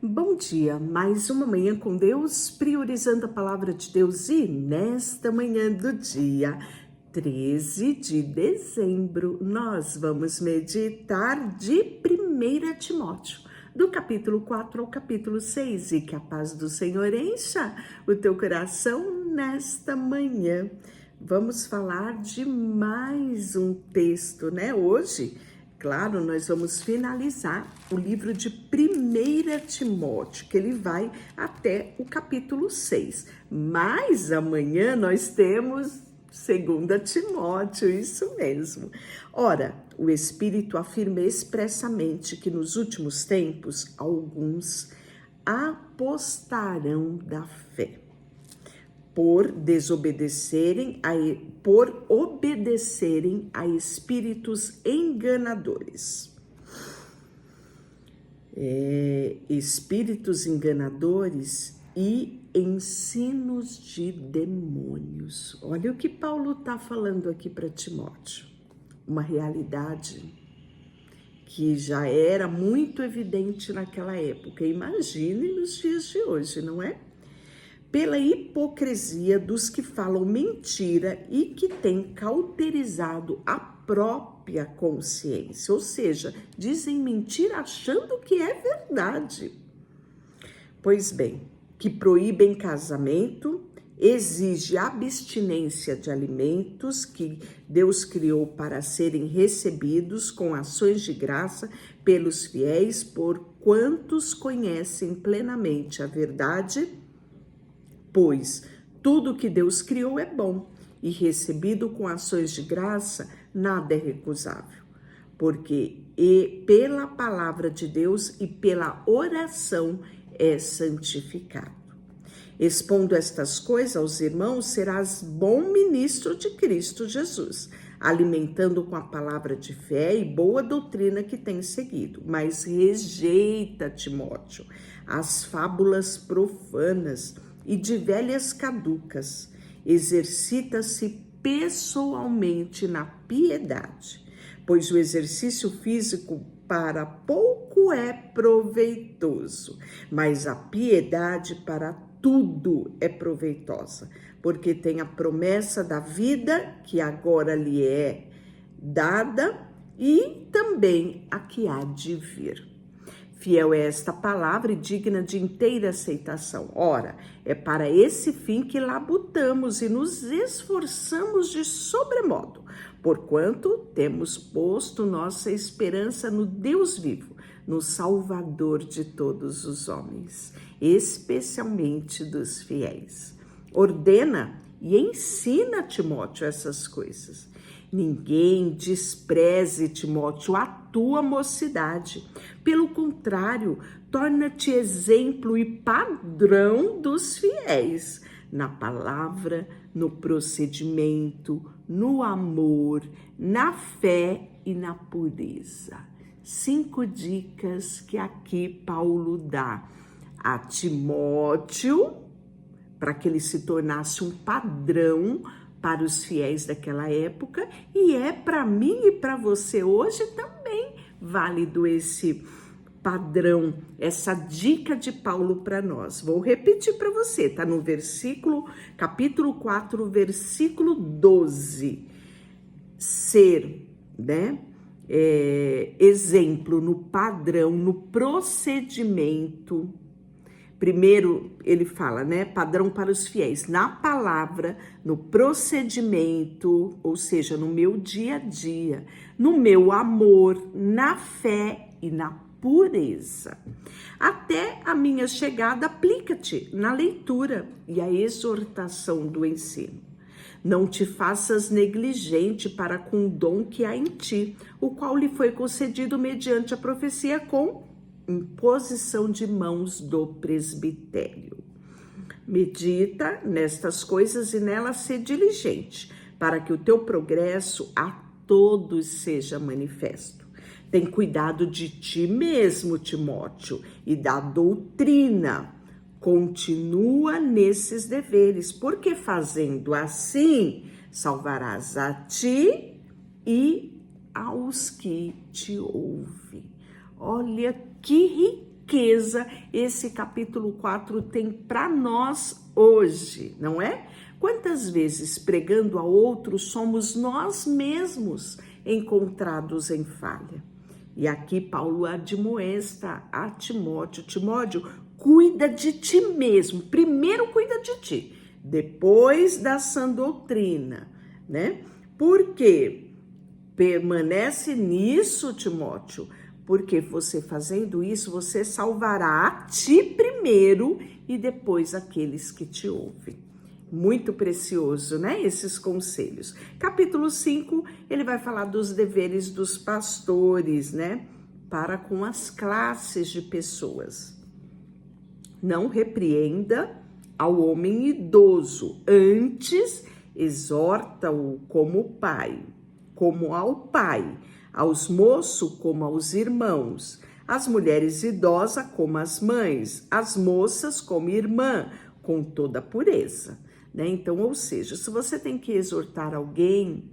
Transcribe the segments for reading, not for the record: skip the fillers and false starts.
Bom dia, mais uma manhã com Deus, priorizando a palavra de Deus e nesta manhã do dia 13 de dezembro nós vamos meditar de 1 Timóteo, do capítulo 4 ao capítulo 6 e que a paz do Senhor encha o teu coração nesta manhã. Vamos falar de mais um texto, né? Hoje, claro, nós vamos finalizar o livro de 1 Timóteo, que ele vai até o capítulo 6. Mas amanhã nós temos 2 Timóteo, isso mesmo. Ora, o Espírito afirma expressamente que nos últimos tempos alguns apostarão da fé, por obedecerem a espíritos enganadores. Espíritos enganadores e ensinos de demônios. Olha o que Paulo está falando aqui para Timóteo. Uma realidade que já era muito evidente naquela época. Imagine nos dias de hoje, não é? Pela hipocrisia dos que falam mentira e que têm cauterizado a própria consciência, ou seja, dizem mentira achando que é verdade. Pois bem, que proíbem casamento, exige abstinência de alimentos que Deus criou para serem recebidos com ações de graça pelos fiéis, por quantos conhecem plenamente a verdade. Pois tudo que Deus criou é bom e recebido com ações de graça, nada é recusável, porque pela palavra de Deus e pela oração é santificado. Expondo estas coisas aos irmãos, serás bom ministro de Cristo Jesus, alimentando com a palavra de fé e boa doutrina que tens seguido. Mas rejeita, Timóteo, as fábulas profanas e de velhas caducas, exercita-se pessoalmente na piedade, pois o exercício físico para pouco é proveitoso, mas a piedade para tudo é proveitosa, porque tem a promessa da vida que agora lhe é dada e também a que há de vir. Fiel é esta palavra e digna de inteira aceitação. Ora, é para esse fim que labutamos e nos esforçamos de sobremodo, porquanto temos posto nossa esperança no Deus vivo, no Salvador de todos os homens, especialmente dos fiéis. Ordena e ensina, Timóteo, essas coisas. Ninguém despreze, Timóteo, a tua mocidade. Pelo contrário, torna-te exemplo e padrão dos fiéis, na palavra, no procedimento, no amor, na fé e na pureza. 5 dicas que aqui Paulo dá a Timóteo, para que ele se tornasse um padrão para os fiéis daquela época, e é para mim e para você hoje também válido esse padrão, essa dica de Paulo para nós. Vou repetir para você, tá no capítulo 4, versículo 12. Ser, né, exemplo no padrão, no procedimento. Primeiro, ele fala, né, padrão para os fiéis, na palavra, no procedimento, ou seja, no meu dia a dia, no meu amor, na fé e na pureza. Até a minha chegada, aplica-te na leitura e a exortação do ensino. Não te faças negligente para com o dom que há em ti, o qual lhe foi concedido mediante a profecia com imposição de mãos do presbitério. Medita nestas coisas e nelas ser diligente, para que o teu progresso a todos seja manifesto. Tem cuidado de ti mesmo, Timóteo, e da doutrina. Continua nesses deveres, porque fazendo assim, salvarás a ti e aos que te ouvem. Olha que riqueza esse capítulo 4 tem para nós hoje, não é? Quantas vezes pregando a outros somos nós mesmos encontrados em falha? E aqui Paulo admoesta a Timóteo: Timóteo, cuida de ti mesmo. Primeiro cuida de ti, depois da sã doutrina, né? Porque permanece nisso, Timóteo, porque você fazendo isso, você salvará a ti primeiro e depois aqueles que te ouvem. Muito precioso, né? Esses conselhos. Capítulo 5, ele vai falar dos deveres dos pastores, né? Para com as classes de pessoas. Não repreenda ao homem idoso, antes exorta-o como pai, como ao pai, aos moços como aos irmãos, as mulheres idosas como as mães, as moças como irmã, com toda a pureza. Né? Então, ou seja, se você tem que exortar alguém,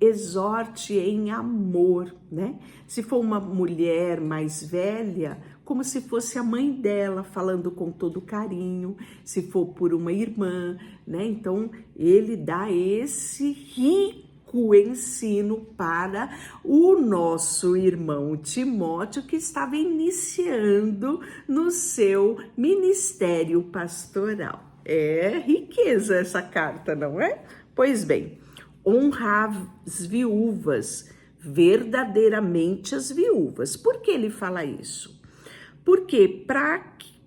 exorte em amor, né? Se for uma mulher mais velha, como se fosse a mãe dela, falando com todo carinho. Se for por uma irmã, né? Então, ele dá esse rico ensino para o nosso irmão Timóteo, que estava iniciando no seu ministério pastoral. É riqueza essa carta, não é? Pois bem, honrar as viúvas, verdadeiramente as viúvas. Por que ele fala isso? Porque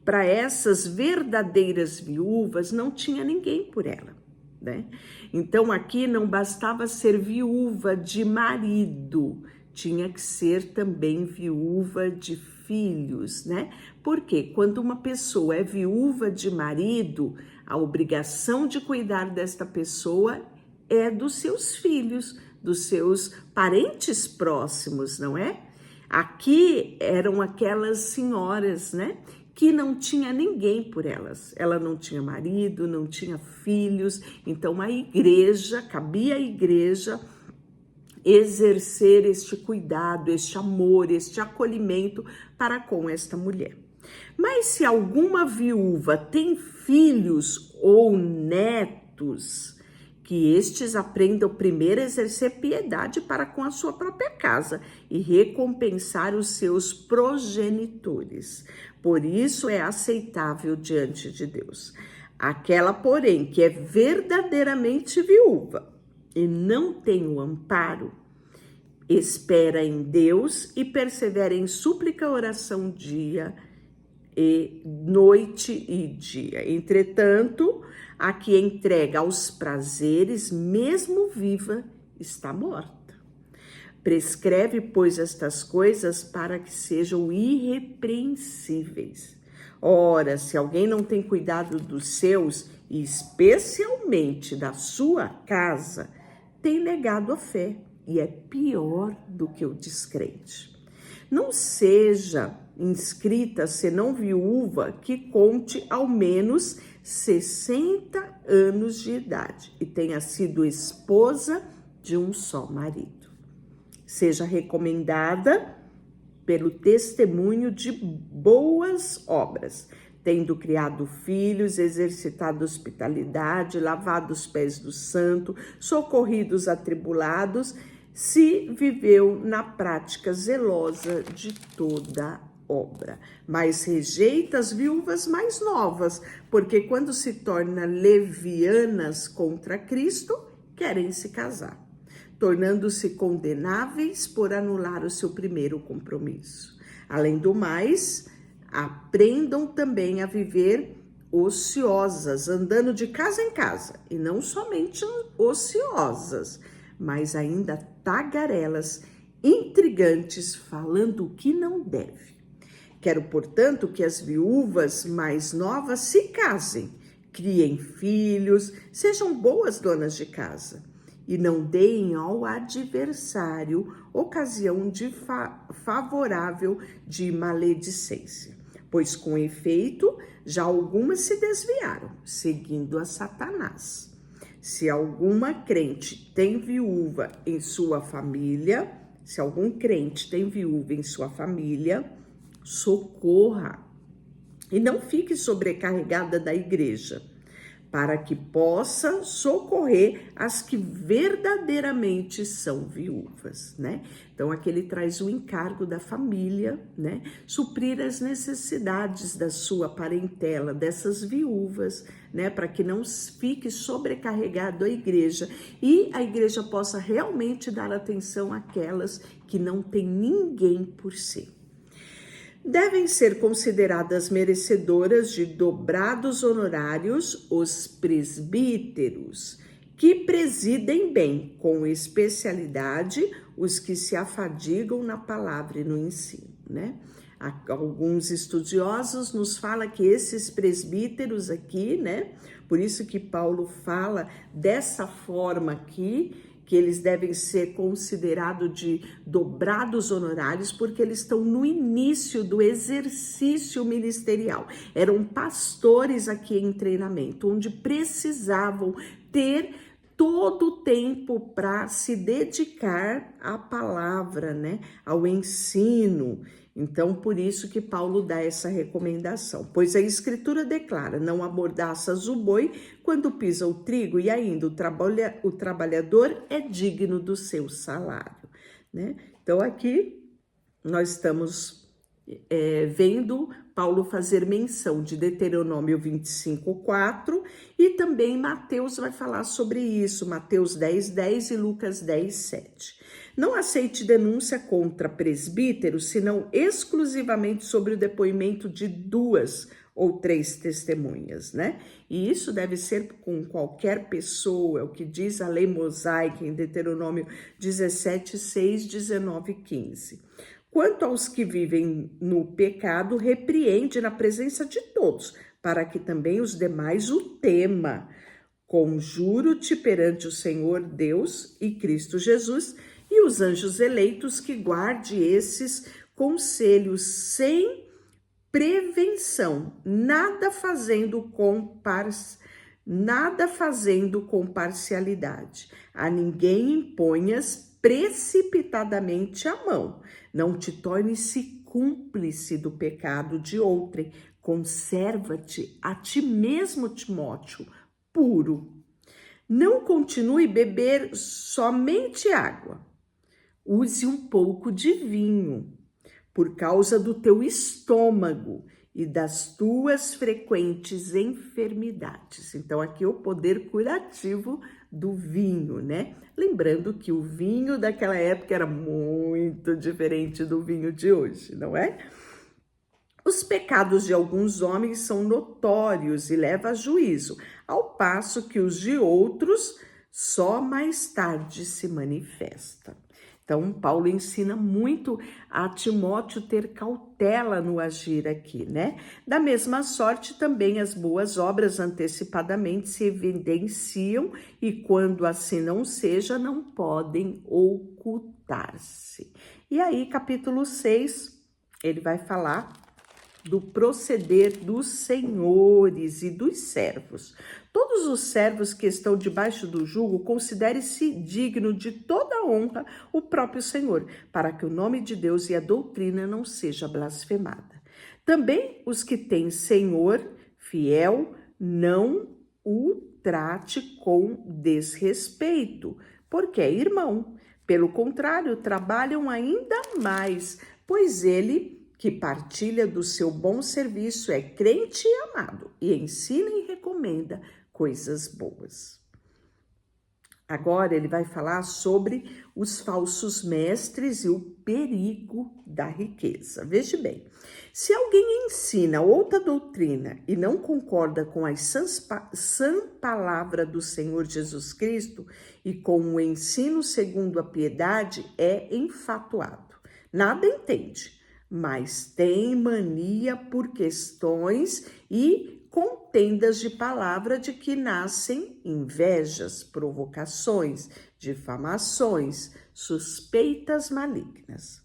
para essas verdadeiras viúvas não tinha ninguém por ela, né? Então aqui não bastava ser viúva de marido, tinha que ser também viúva de filhos, né? Porque quando uma pessoa é viúva de marido, a obrigação de cuidar desta pessoa é dos seus filhos, dos seus parentes próximos, não é? Aqui eram aquelas senhoras, né? Que não tinha ninguém por elas. Ela não tinha marido, não tinha filhos. Então a igreja, cabia à igreja exercer este cuidado, este amor, este acolhimento para com esta mulher. Mas se alguma viúva tem filhos ou netos, que estes aprendam primeiro a exercer piedade para com a sua própria casa e recompensar os seus progenitores. Por isso é aceitável diante de Deus. Aquela, porém, que é verdadeiramente viúva e não tem o amparo, espera em Deus e persevera em súplica, oração, dia e noite e dia. Entretanto, a que entrega aos prazeres, mesmo viva, está morta. Prescreve, pois, estas coisas para que sejam irrepreensíveis. Ora, se alguém não tem cuidado dos seus, e especialmente da sua casa, tem negado a fé e é pior do que o descrente. Não seja inscrita, senão viúva, que conte ao menos 60 anos de idade e tenha sido esposa de um só marido. Seja recomendada pelo testemunho de boas obras, tendo criado filhos, exercitado hospitalidade, lavado os pés do santo, socorrido os atribulados, se viveu na prática zelosa de toda obra. Mas rejeita as viúvas mais novas, porque quando se tornam levianas contra Cristo, querem se casar, tornando-se condenáveis por anular o seu primeiro compromisso. Além do mais, aprendam também a viver ociosas, andando de casa em casa, e não somente ociosas, mas ainda tagarelas, intrigantes, falando o que não deve. Quero, portanto, que as viúvas mais novas se casem, criem filhos, sejam boas donas de casa e não deem ao adversário ocasião favorável de maledicência, pois com efeito já algumas se desviaram, seguindo a Satanás. Se alguma crente tem viúva em sua família, se algum crente tem viúva em sua família, socorra e não fique sobrecarregada da igreja, para que possa socorrer as que verdadeiramente são viúvas, né? Então aqui ele traz o encargo da família, né? Suprir as necessidades da sua parentela, dessas viúvas, né? Para que não fique sobrecarregado a igreja e a igreja possa realmente dar atenção àquelas que não têm ninguém por si. Devem ser consideradas merecedoras de dobrados honorários os presbíteros, que presidem bem, com especialidade, os que se afadigam na palavra e no ensino, né? Alguns estudiosos nos falam que esses presbíteros aqui, né? Por isso que Paulo fala dessa forma aqui, que eles devem ser considerados de dobrados honorários, porque eles estão no início do exercício ministerial. Eram pastores aqui em treinamento, onde precisavam ter todo o tempo para se dedicar à palavra, né? Ao ensino. Então, por isso que Paulo dá essa recomendação. Pois a Escritura declara, não amordaças o boi quando pisa o trigo, e ainda o trabalhador é digno do seu salário, né? Então, aqui nós estamos vendo Paulo fazer menção de Deuteronômio 25:4 e também Mateus vai falar sobre isso, Mateus 10:10 e Lucas 10:7. Não aceite denúncia contra presbíteros, senão exclusivamente sobre o depoimento de 2 ou 3 testemunhas, né? E isso deve ser com qualquer pessoa, é o que diz a lei mosaica em Deuteronômio 17:6, 19:15. Quanto aos que vivem no pecado, repreende na presença de todos, para que também os demais o tema. Conjuro-te perante o Senhor Deus e Cristo Jesus e os anjos eleitos que guarde esses conselhos sem prevenção, nada fazendo com parcialidade. A ninguém imponhas precipitadamente a mão. Não te tornes-se cúmplice do pecado de outrem. Conserva-te a ti mesmo, Timóteo, puro. Não continue beber somente água. Use um pouco de vinho, por causa do teu estômago e das tuas frequentes enfermidades. Então, aqui é o poder curativo do vinho, né? Lembrando que o vinho daquela época era muito diferente do vinho de hoje, não é? Os pecados de alguns homens são notórios e levam a juízo, ao passo que os de outros só mais tarde se manifestam. Então, Paulo ensina muito a Timóteo ter cautela no agir aqui, né? Da mesma sorte, também as boas obras antecipadamente se evidenciam e, quando assim não seja, não podem ocultar-se. E aí, capítulo 6, ele vai falar do proceder dos senhores e dos servos. Todos os servos que estão debaixo do jugo, considere-se digno de toda honra o próprio Senhor, para que o nome de Deus e a doutrina não seja blasfemada. Também os que têm Senhor fiel, não o trate com desrespeito, porque é irmão. Pelo contrário, trabalham ainda mais, pois ele que partilha do seu bom serviço é crente e amado e ensina e recomenda coisas boas. Agora ele vai falar sobre os falsos mestres e o perigo da riqueza. Veja bem, se alguém ensina outra doutrina e não concorda com a sã palavra do Senhor Jesus Cristo e com o ensino segundo a piedade, é enfatuado, nada entende, mas tem mania por questões e contendas de palavra de que nascem invejas, provocações, difamações, suspeitas malignas.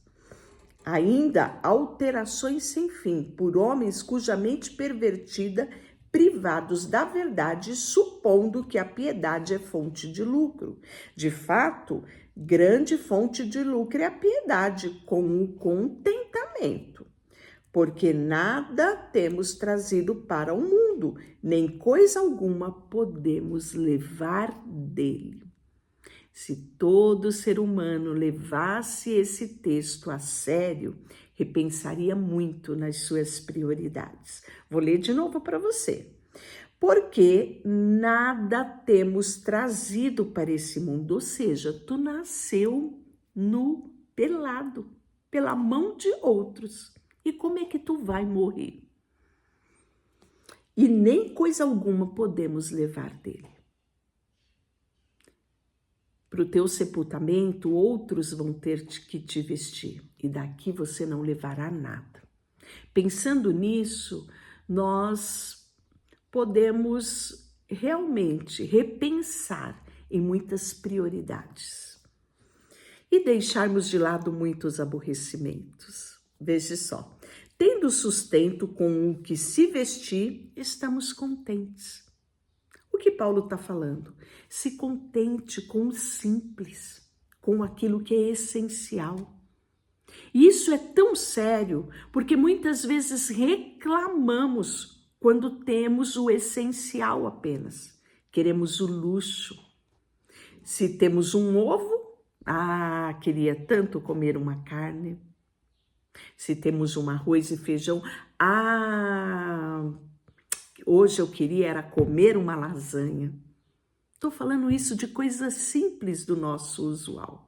Ainda alterações sem fim por homens cuja mente pervertida, privados da verdade, supondo que a piedade é fonte de lucro. De fato, grande fonte de lucro é a piedade, com o contentamento. porque nada temos trazido para o mundo, nem coisa alguma podemos levar dele. Se todo ser humano levasse esse texto a sério, repensaria muito nas suas prioridades. Vou ler de novo para você. Porque nada temos trazido para esse mundo, ou seja, tu nasceu nu, pelado, pela mão de outros. E como é que tu vai morrer? E nem coisa alguma podemos levar dele. Para o teu sepultamento, outros vão ter que te vestir, e daqui você não levará nada. Pensando nisso, nós podemos realmente repensar em muitas prioridades e deixarmos de lado muitos aborrecimentos. Veja só, tendo sustento com o que se vestir, estamos contentes. O que Paulo está falando? Se contente com o simples, com aquilo que é essencial. E isso é tão sério, porque muitas vezes reclamamos quando temos o essencial apenas. Queremos o luxo. Se temos um ovo, queria tanto comer uma carne. Se temos um arroz e feijão, hoje eu queria era comer uma lasanha. Estou falando isso de coisas simples do nosso usual.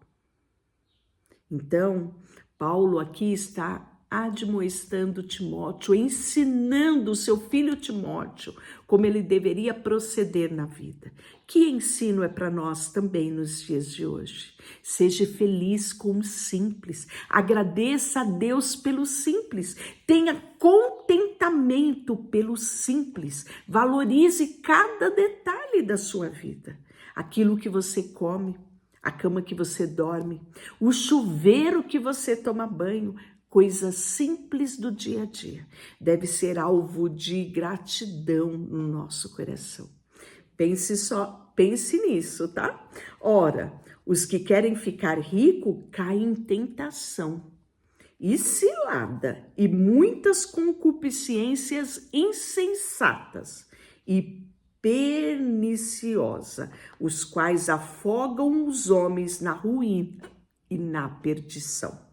Então, Paulo aqui está admoestando Timóteo, ensinando o seu filho Timóteo como ele deveria proceder na vida. Que ensino é para nós também nos dias de hoje? Seja feliz com o simples, agradeça a Deus pelo simples, tenha contentamento pelo simples, valorize cada detalhe da sua vida, aquilo que você come, a cama que você dorme, o chuveiro que você toma banho, coisas simples do dia a dia, deve ser alvo de gratidão no nosso coração. Pense nisso, tá? Ora, os que querem ficar rico caem em tentação e cilada e muitas concupiscências insensatas e perniciosa, os quais afogam os homens na ruína e na perdição.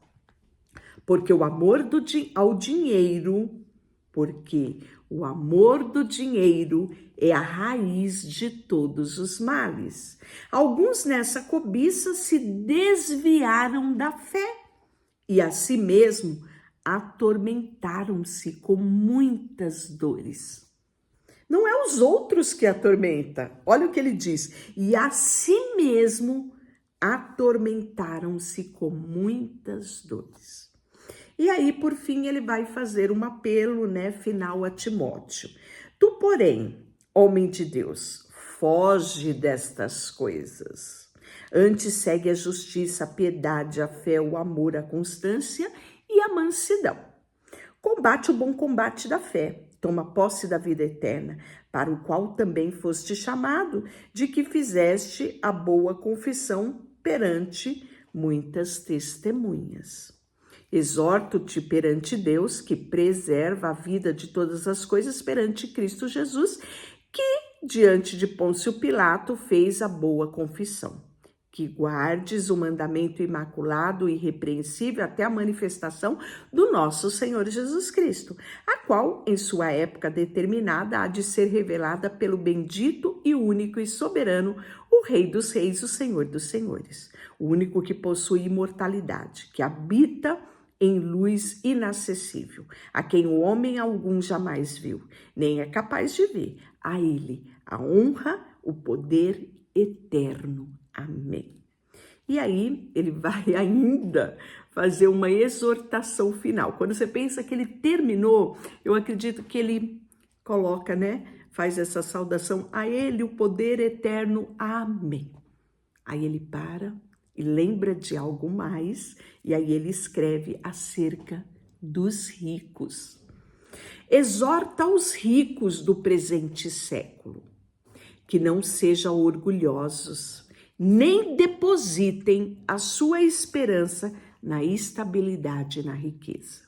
Porque o amor ao dinheiro, porque o amor do dinheiro é a raiz de todos os males. Alguns nessa cobiça se desviaram da fé e a si mesmo atormentaram-se com muitas dores. Não é os outros que atormenta. Olha o que ele diz. E a si mesmo atormentaram-se com muitas dores. E aí, por fim, ele vai fazer um apelo, final a Timóteo. Tu, porém, homem de Deus, foge destas coisas. Antes segue a justiça, a piedade, a fé, o amor, a constância e a mansidão. Combate o bom combate da fé. Toma posse da vida eterna, para o qual também foste chamado, de que fizeste a boa confissão perante muitas testemunhas. Exorto-te perante Deus, que preserva a vida de todas as coisas perante Cristo Jesus, que, diante de Pôncio Pilato, fez a boa confissão. Que guardes o mandamento imaculado e irrepreensível até a manifestação do nosso Senhor Jesus Cristo, a qual, em sua época determinada, há de ser revelada pelo bendito e único e soberano, o Rei dos Reis, o Senhor dos Senhores, o único que possui imortalidade, que habita em luz inacessível, a quem o homem algum jamais viu, nem é capaz de ver. A ele a honra, o poder eterno. Amém. E aí ele vai ainda fazer uma exortação final. Quando você pensa que ele terminou, eu acredito que ele coloca, faz essa saudação a ele, o poder eterno. Amém. Aí ele para e lembra de algo mais, e aí ele escreve acerca dos ricos. Exorta os ricos do presente século, que não sejam orgulhosos, nem depositem a sua esperança na estabilidade e na riqueza.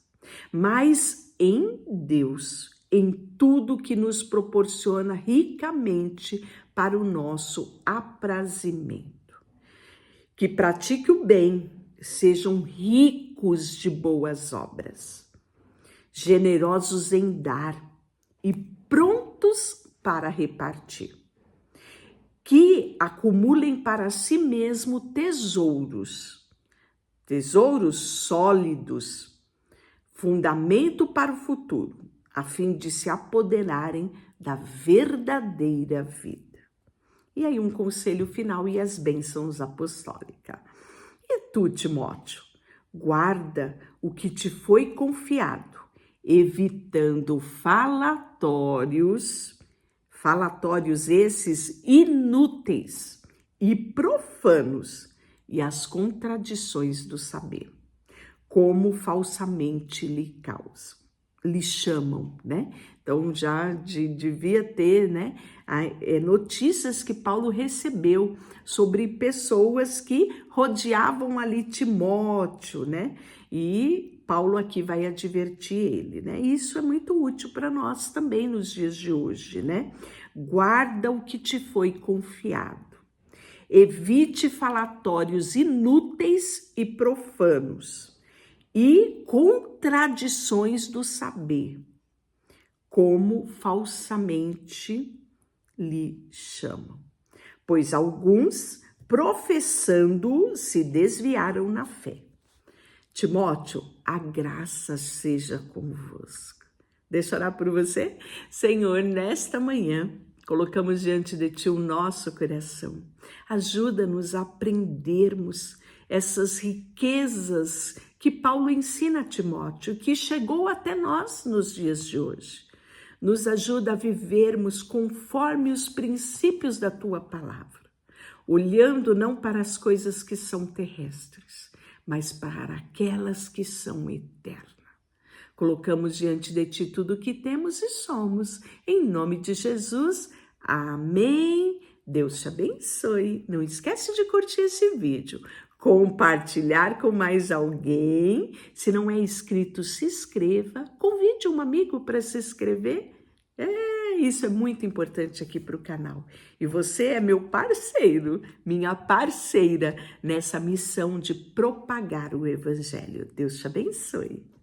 mas em Deus, em tudo que nos proporciona ricamente para o nosso aprazimento. Que pratique o bem, sejam ricos de boas obras, generosos em dar e prontos para repartir. Que acumulem para si mesmo tesouros sólidos, fundamento para o futuro, a fim de se apoderarem da verdadeira vida. E aí um conselho final e as bênçãos apostólicas. E tu, Timóteo, guarda o que te foi confiado, evitando falatórios esses inúteis e profanos e as contradições do saber, como falsamente lhe chamam, né? Então já devia ter, né, notícias que Paulo recebeu sobre pessoas que rodeavam ali Timóteo, né? E Paulo aqui vai advertir ele, né? Isso é muito útil para nós também nos dias de hoje, né? Guarda o que te foi confiado. Evite falatórios inúteis e profanos e contradições do saber, como falsamente lhe chamam. Pois alguns, professando, se desviaram na fé. Timóteo, a graça seja convosco. Deixa eu orar por você. Senhor, nesta manhã, colocamos diante de Ti o nosso coração. Ajuda-nos a aprendermos essas riquezas que Paulo ensina a Timóteo, que chegou até nós nos dias de hoje. Nos ajuda a vivermos conforme os princípios da Tua palavra, olhando não para as coisas que são terrestres, mas para aquelas que são eternas. Colocamos diante de Ti tudo o que temos e somos. Em nome de Jesus, amém. Deus te abençoe. Não esquece de curtir esse vídeo, compartilhar com mais alguém. Se não é inscrito, se inscreva. Convide um amigo para se inscrever. Isso é muito importante aqui para o canal. E você é meu parceiro, minha parceira nessa missão de propagar o Evangelho. Deus te abençoe.